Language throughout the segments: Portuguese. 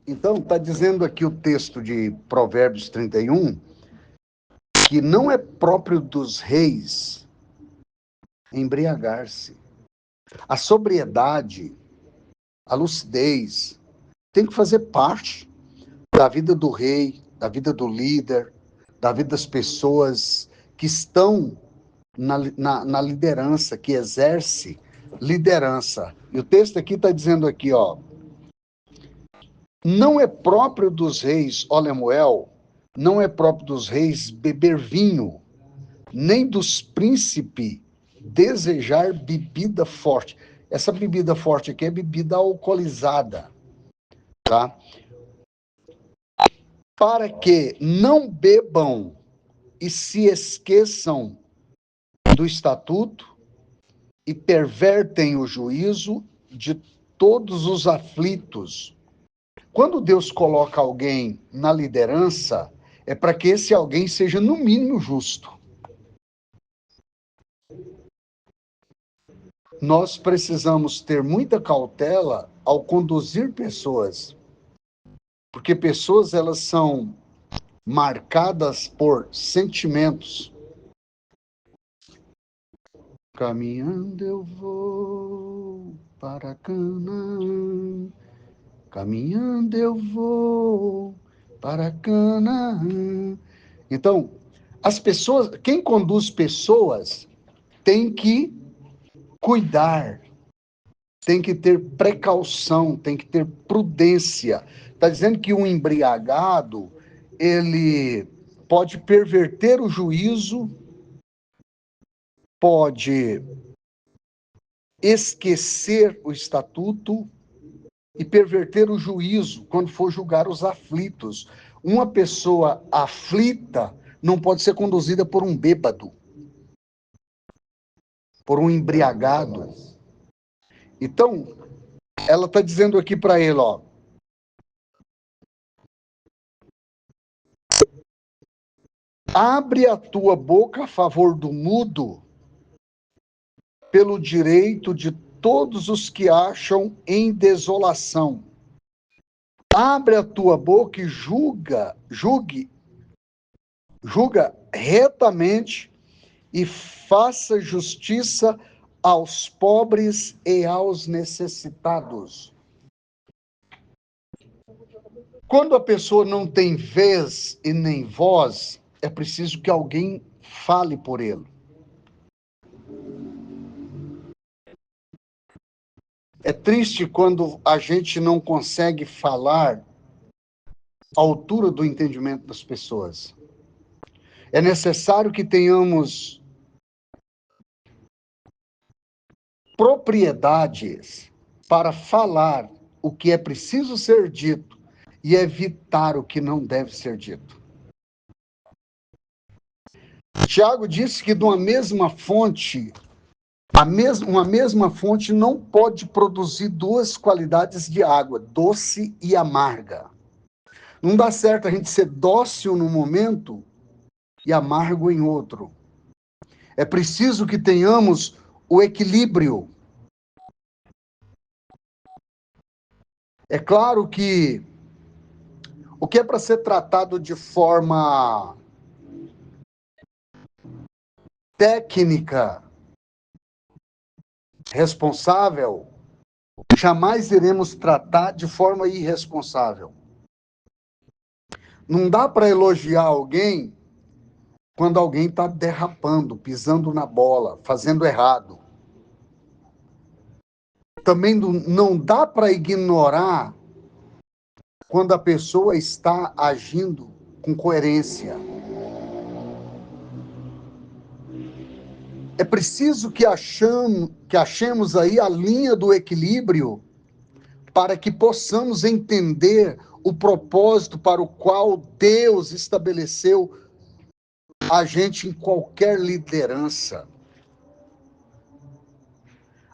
Então, está dizendo aqui o texto de Provérbios 31, que não é próprio dos reis embriagar-se. A sobriedade, a lucidez, tem que fazer parte da vida do rei, da vida do líder, da vida das pessoas que estão na liderança, que exerce liderança. E o texto aqui está dizendo aqui, ó, não é próprio dos reis, ó Lemuel, não é próprio dos reis beber vinho, nem dos príncipes desejar bebida forte. Essa bebida forte aqui é bebida alcoolizada, tá? Para que não bebam e se esqueçam do estatuto e pervertem o juízo de todos os aflitos. Quando Deus coloca alguém na liderança, é para que esse alguém seja, no mínimo, justo. Nós precisamos ter muita cautela ao conduzir pessoas, porque pessoas, elas são marcadas por sentimentos. Caminhando eu vou para Canaã, caminhando eu vou para Canaã. Então, as pessoas, quem conduz pessoas tem que cuidar, tem que ter precaução, tem que ter prudência. Está dizendo que um embriagado, ele pode perverter o juízo, pode esquecer o estatuto e perverter o juízo quando for julgar os aflitos. Uma pessoa aflita não pode ser conduzida por um bêbado, por um embriagado. Então, ela está dizendo aqui para ele, ó, abre a tua boca a favor do mudo, pelo direito de todos os que acham em desolação. Abre a tua boca e julga retamente e faça justiça aos pobres e aos necessitados. Quando a pessoa não tem vez e nem voz, é preciso que alguém fale por ele. É triste quando a gente não consegue falar à altura do entendimento das pessoas. É necessário que tenhamos propriedades para falar o que é preciso ser dito e evitar o que não deve ser dito. Tiago disse que de uma mesma fonte, uma mesma fonte não pode produzir duas qualidades de água, doce e amarga. Não dá certo a gente ser dócil num momento e amargo em outro. É preciso que tenhamos o equilíbrio. É claro que o que é para ser tratado de forma técnica, responsável, jamais iremos tratar de forma irresponsável. Não dá para elogiar alguém quando alguém está derrapando, pisando na bola, fazendo errado. Também não dá para ignorar quando a pessoa está agindo com coerência. É preciso que achemos aí a linha do equilíbrio para que possamos entender o propósito para o qual Deus estabeleceu a gente em qualquer liderança.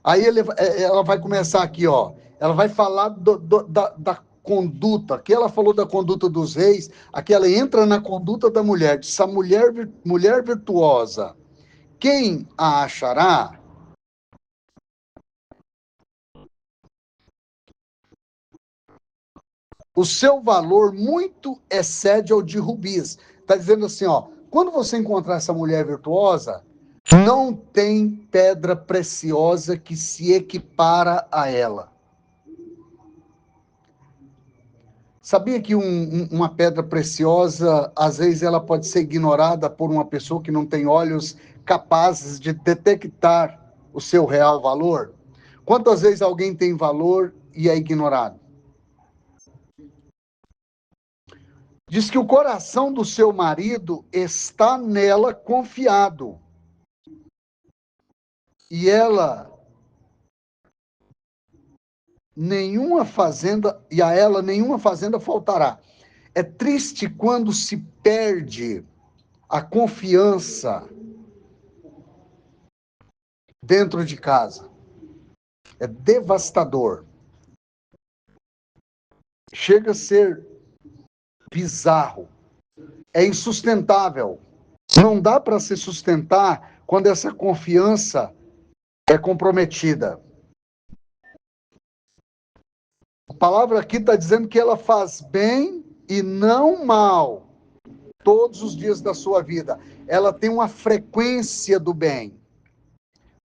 Aí ela vai começar aqui, ó. Ela vai falar da conduta. Aqui ela falou da conduta dos reis, aqui ela entra na conduta da mulher. Diz a mulher virtuosa. Quem a achará? o seu valor muito excede ao de rubis. Está dizendo assim, ó, quando você encontrar essa mulher virtuosa, não tem pedra preciosa que se equipara a ela. Sabia que uma pedra preciosa, às vezes, ela pode ser ignorada por uma pessoa que não tem olhos capazes de detectar o seu real valor? Quantas vezes alguém tem valor e é ignorado? Diz que o coração do seu marido está nela confiado. E ela a ela nenhuma fazenda faltará. É triste quando se perde a confiança dentro de casa. É devastador. Chega a ser bizarro. É insustentável. Não dá para se sustentar quando essa confiança é comprometida. A palavra aqui está dizendo que ela faz bem e não mal todos os dias da sua vida. Ela tem uma frequência do bem.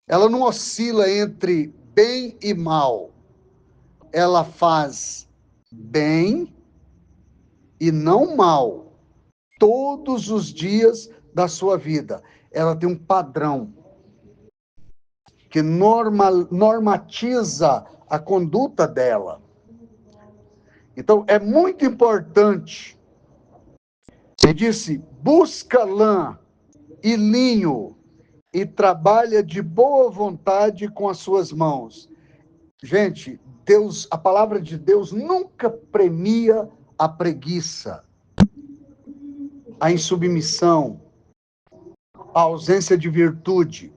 Ela não oscila entre bem e mal. Ela faz bem e não mal todos os dias da sua vida. Ela tem um padrão que normatiza a conduta dela. Então, é muito importante. Ele disse, busca lã e linho e trabalha de boa vontade com as suas mãos. Gente, Deus, a palavra de Deus nunca premia a preguiça, a insubmissão, a ausência de virtude.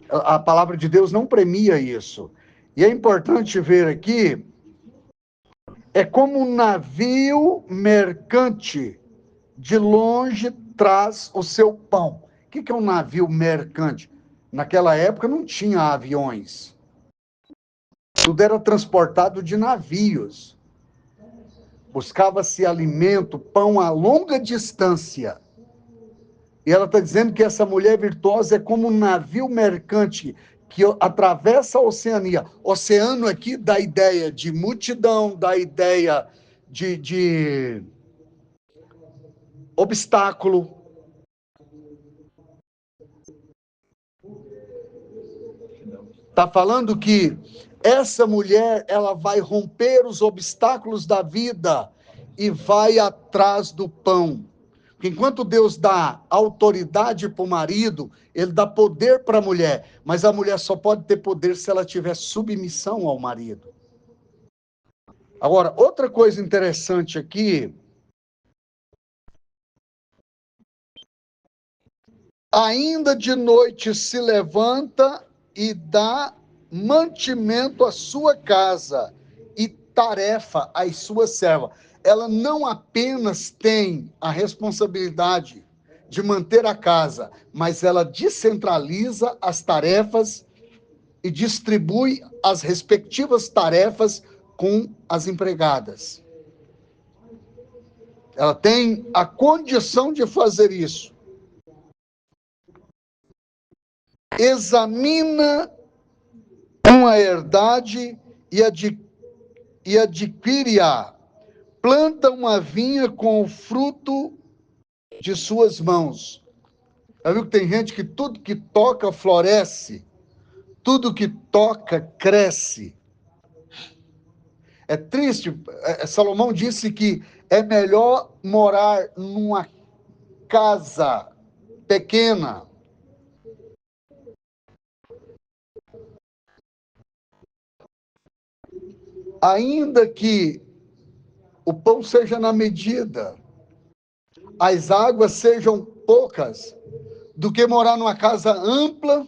A palavra de Deus não premia isso. E é importante ver aqui, é como um navio mercante, de longe traz o seu pão. O que é um navio mercante? Naquela época não tinha aviões. Tudo era transportado de navios. Buscava-se alimento, pão a longa distância. E ela está dizendo que essa mulher virtuosa é como um navio mercante que atravessa a Oceania. Oceano aqui dá ideia de multidão, dá ideia de obstáculo. Está falando que essa mulher, ela vai romper os obstáculos da vida e vai atrás do pão. Porque enquanto Deus dá autoridade para o marido, ele dá poder para a mulher, mas a mulher só pode ter poder se ela tiver submissão ao marido. Agora, outra coisa interessante aqui, ainda de noite se levanta e dá mantimento à sua casa e tarefa às suas servas. Ela não apenas tem a responsabilidade de manter a casa, mas ela descentraliza as tarefas e distribui as respectivas tarefas com as empregadas. Ela tem a condição de fazer isso. Examina uma herdade e adquire-a. Planta uma vinha com o fruto de suas mãos. Já viu que tem gente que tudo que toca floresce, tudo que toca cresce. É triste, Salomão disse que é melhor morar numa casa pequena, ainda que o pão seja na medida, as águas sejam poucas, do que morar numa casa ampla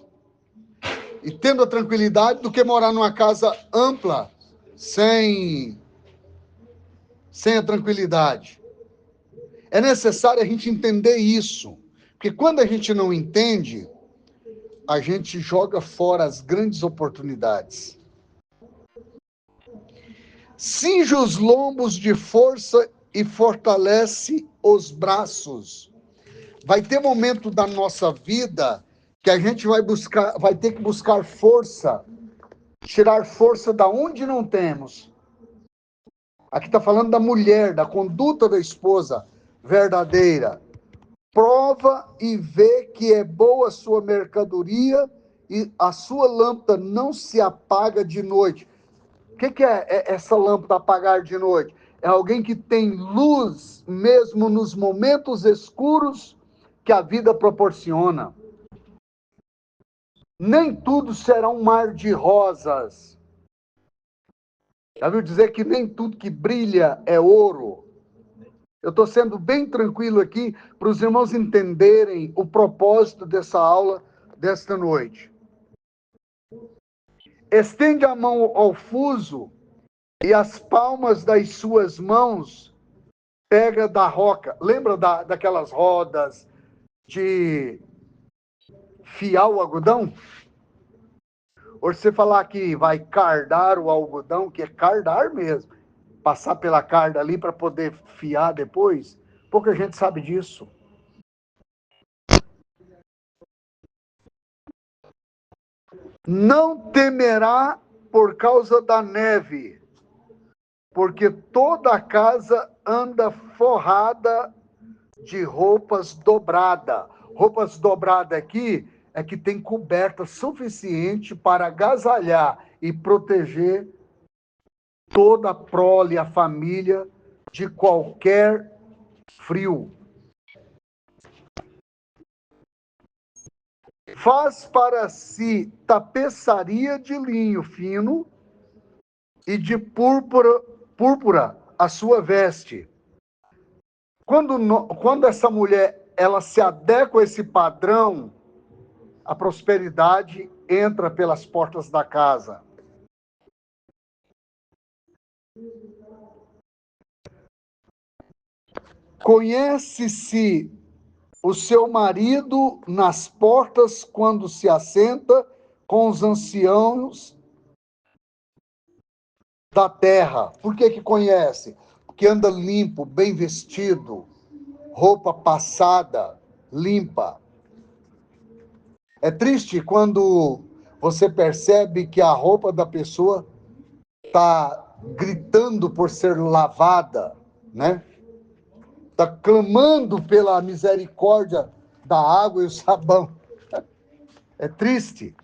e tendo a tranquilidade, do que morar numa casa ampla sem a tranquilidade. É necessário a gente entender isso, porque quando a gente não entende, a gente joga fora as grandes oportunidades. cinge os lombos de força e fortalece os braços. Vai ter momento da nossa vida que a gente vai ter que buscar força, tirar força da onde não temos. Aqui está falando da mulher, da conduta da esposa verdadeira. Prova e vê que é boa a sua mercadoria e a sua lâmpada não se apaga de noite. O que é essa lâmpada apagar de noite? É alguém que tem luz mesmo nos momentos escuros que a vida proporciona. Nem tudo será um mar de rosas. Já viu dizer que nem tudo que brilha é ouro? Eu estou sendo bem tranquilo aqui para os irmãos entenderem o propósito dessa aula desta noite. Estende a mão ao fuso e as palmas das suas mãos pega da roca. Lembra daquelas rodas de fiar o algodão? Ou você falar que vai cardar o algodão, que é cardar mesmo, passar pela carda ali para poder fiar depois, pouca gente sabe disso. Não temerá por causa da neve, porque toda a casa anda forrada de roupas dobradas. Roupas dobradas aqui é que tem coberta suficiente para agasalhar e proteger toda a prole, a família, de qualquer frio. Faz para si tapeçaria de linho fino e de púrpura a sua veste. Quando essa mulher ela se adequa a esse padrão, a prosperidade entra pelas portas da casa. Conhece-se o seu marido nas portas quando se assenta com os anciãos da terra. Por que conhece? Porque anda limpo, bem vestido, roupa passada, limpa. É triste quando você percebe que a roupa da pessoa está gritando por ser lavada, né? Está clamando pela misericórdia da água e o sabão. É triste.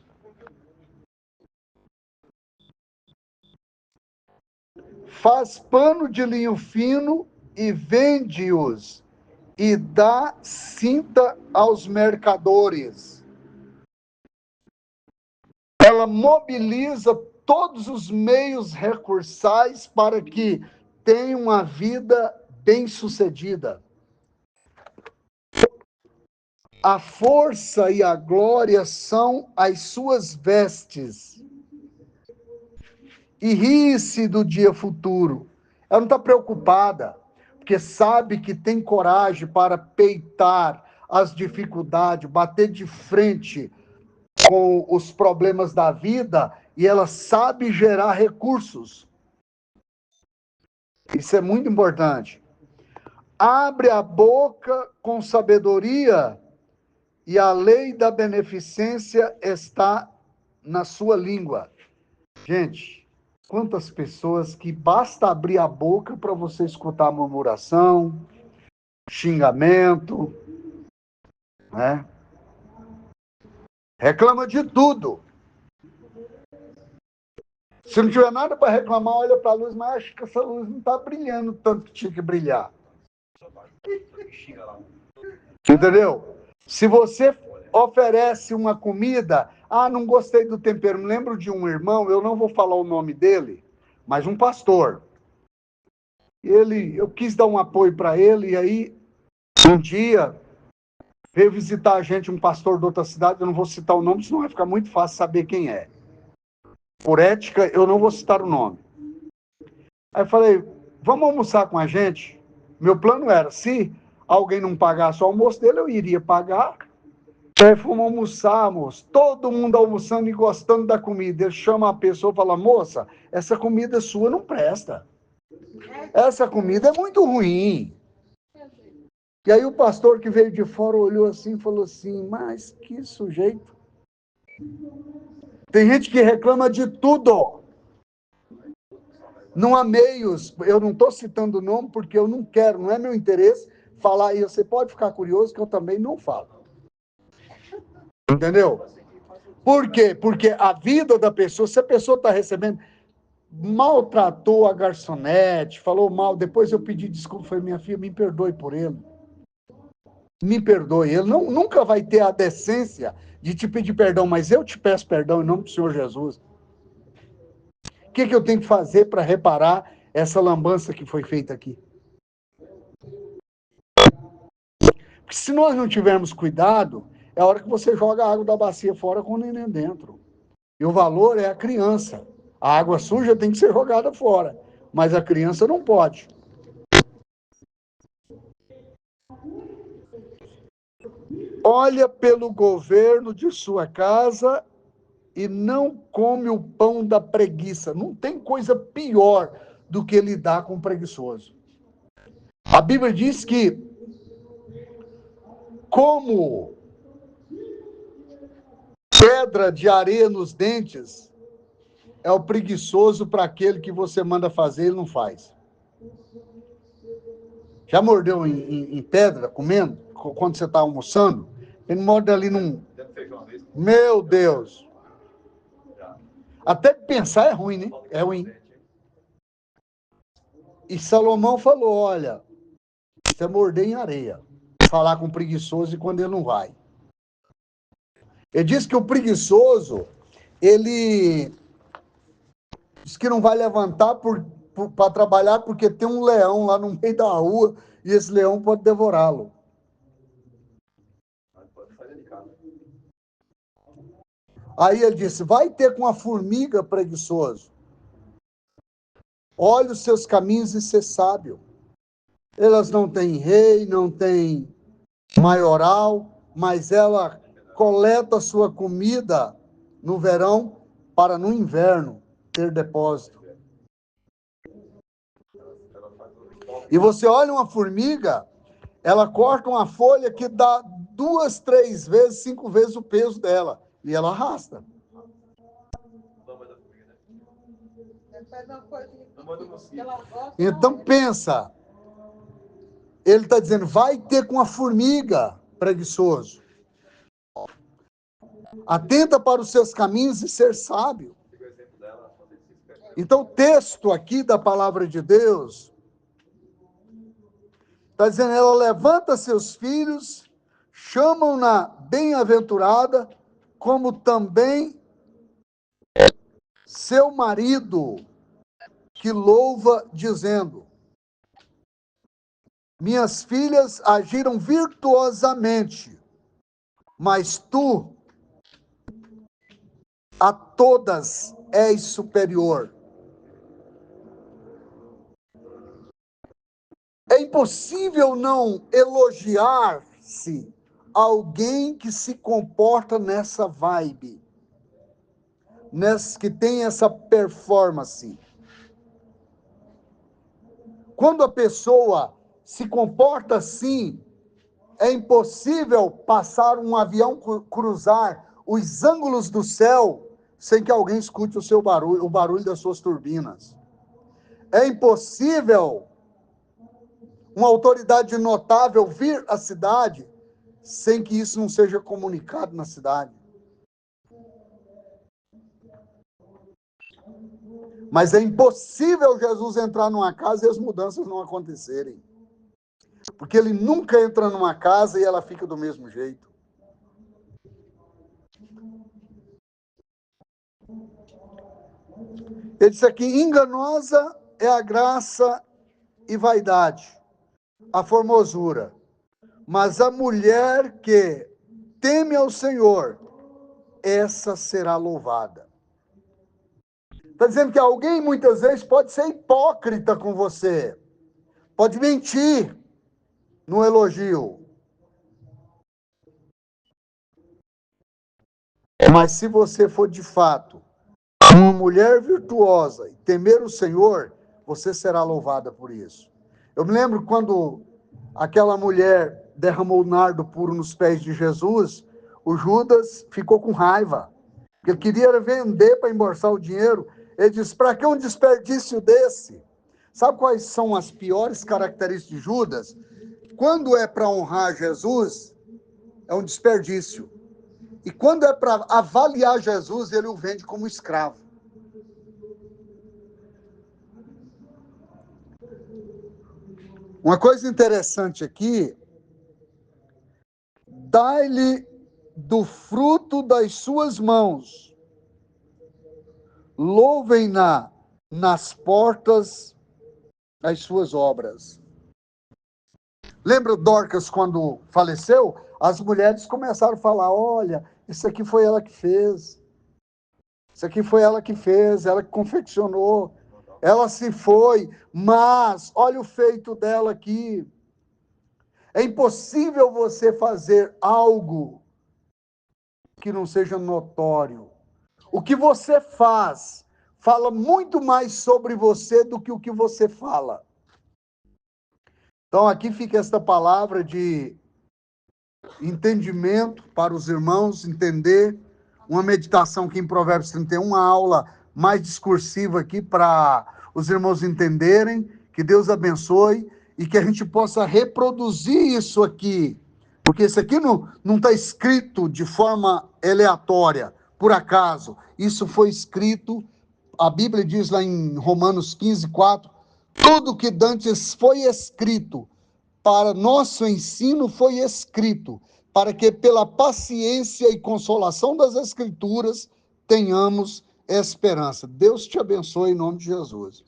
Faz pano de linho fino e vende-os, e dá cinta aos mercadores. Ela mobiliza todos os meios recursais para que tenha uma vida bem-sucedida. A força e a glória são as suas vestes. E ri-se do dia futuro. Ela não está preocupada, porque sabe que tem coragem para peitar as dificuldades, bater de frente com os problemas da vida, e ela sabe gerar recursos. Isso é muito importante. Abre a boca com sabedoria, e a lei da beneficência está na sua língua. Gente, quantas pessoas que basta abrir a boca para você escutar murmuração, xingamento, né? Reclama de tudo. Se não tiver nada para reclamar, olha para a luz, mas acho que essa luz não está brilhando tanto que tinha que brilhar. Entendeu? Se você oferece uma comida, não gostei do tempero, me lembro de um irmão, eu não vou falar o nome dele, mas um pastor. Eu quis dar um apoio para ele, e aí, um dia, veio visitar a gente um pastor de outra cidade, eu não vou citar o nome, senão vai ficar muito fácil saber quem é. Por ética, eu não vou citar o nome. Aí eu falei, vamos almoçar com a gente? Meu plano era, se alguém não pagasse o almoço dele, eu iria pagar, Aí fomos almoçar, moço. Todo mundo almoçando e gostando da comida. Ele chama a pessoa e fala, moça, essa comida sua não presta. Essa comida é muito ruim. E aí o pastor que veio de fora olhou assim e falou assim, mas que sujeito. Tem gente que reclama de tudo. Não há meios, eu não estou citando o nome porque eu não quero, não é meu interesse falar, e você pode ficar curioso que eu também não falo. Entendeu? Por quê? Porque a vida da pessoa, se a pessoa está recebendo, maltratou a garçonete, falou mal, depois eu pedi desculpa, falei, minha filha, me perdoe por ele. Me perdoe, ele nunca vai ter a decência de te pedir perdão, mas eu te peço perdão em nome do Senhor Jesus. O que eu tenho que fazer para reparar essa lambança que foi feita aqui? Porque se nós não tivermos cuidado, é a hora que você joga a água da bacia fora com o neném dentro. E o valor é a criança. A água suja tem que ser jogada fora, mas a criança não pode. Olha pelo governo de sua casa e não come o pão da preguiça. Não tem coisa pior do que lidar com o preguiçoso. A Bíblia diz que, como pedra de areia nos dentes, é o preguiçoso para aquele que você manda fazer, ele não faz. Já mordeu em pedra, comendo? Quando você está almoçando? Ele morde ali num... Meu Deus! Até pensar é ruim, né? É ruim. E Salomão falou, olha, você é morder em areia. Falar com o preguiçoso e quando ele não vai. Ele diz que o preguiçoso, ele diz que não vai levantar para trabalhar porque tem um leão lá no meio da rua e esse leão pode devorá-lo. Aí ele disse, vai ter com a formiga, preguiçoso. Olhe os seus caminhos e ser sábio. Elas não têm rei, não têm maioral, mas ela coleta a sua comida no verão para no inverno ter depósito. E você olha uma formiga, ela corta uma folha que dá 2, 3 vezes, 5 vezes o peso dela. E ela arrasta. Então pensa, ele está dizendo, vai ter com a formiga, preguiçoso. Atenta para os seus caminhos e ser sábio. Então o texto aqui da palavra de Deus está dizendo, ela levanta seus filhos, chamam-na bem-aventurada, como também seu marido, que louva, dizendo, minhas filhas agiram virtuosamente, mas tu a todas és superior. É impossível não elogiar-se alguém que se comporta nessa vibe, que tem essa performance. Quando a pessoa se comporta assim, é impossível passar um avião cruzar os ângulos do céu sem que alguém escute o barulho das suas turbinas. É impossível uma autoridade notável vir à cidade sem que isso não seja comunicado na cidade. Mas é impossível Jesus entrar numa casa e as mudanças não acontecerem. Porque ele nunca entra numa casa e ela fica do mesmo jeito. Ele disse aqui, enganosa é a graça e vaidade, a formosura. Mas a mulher que teme ao Senhor, essa será louvada. Está dizendo que alguém muitas vezes pode ser hipócrita com você, pode mentir no elogio. Mas se você for de fato uma mulher virtuosa e temer o Senhor, você será louvada por isso. Eu me lembro quando aquela mulher derramou nardo puro nos pés de Jesus, o Judas ficou com raiva, porque ele queria vender para embolsar o dinheiro. Ele disse: para que um desperdício desse? Sabe quais são as piores características de Judas? Quando é para honrar Jesus, é um desperdício. E quando é para avaliar Jesus, ele o vende como escravo. Uma coisa interessante aqui: dai-lhe do fruto das suas mãos, louvem-na nas portas das suas obras. Lembra Dorcas quando faleceu? As mulheres começaram a falar: olha, isso aqui foi ela que fez. Isso aqui foi ela que fez, ela que confeccionou. Ela se foi, mas olha o feito dela aqui. É impossível você fazer algo que não seja notório. O que você faz fala muito mais sobre você do que o que você fala. Então, aqui fica esta palavra de entendimento para os irmãos, entender. Uma meditação aqui em Provérbios 31, uma aula mais discursiva aqui para os irmãos entenderem. Que Deus abençoe e que a gente possa reproduzir isso aqui. Porque isso aqui não está escrito de forma aleatória, por acaso. Isso foi escrito, a Bíblia diz lá em Romanos 15:4, tudo que dantes foi escrito para nosso ensino foi escrito, para que pela paciência e consolação das Escrituras tenhamos esperança. Deus te abençoe em nome de Jesus.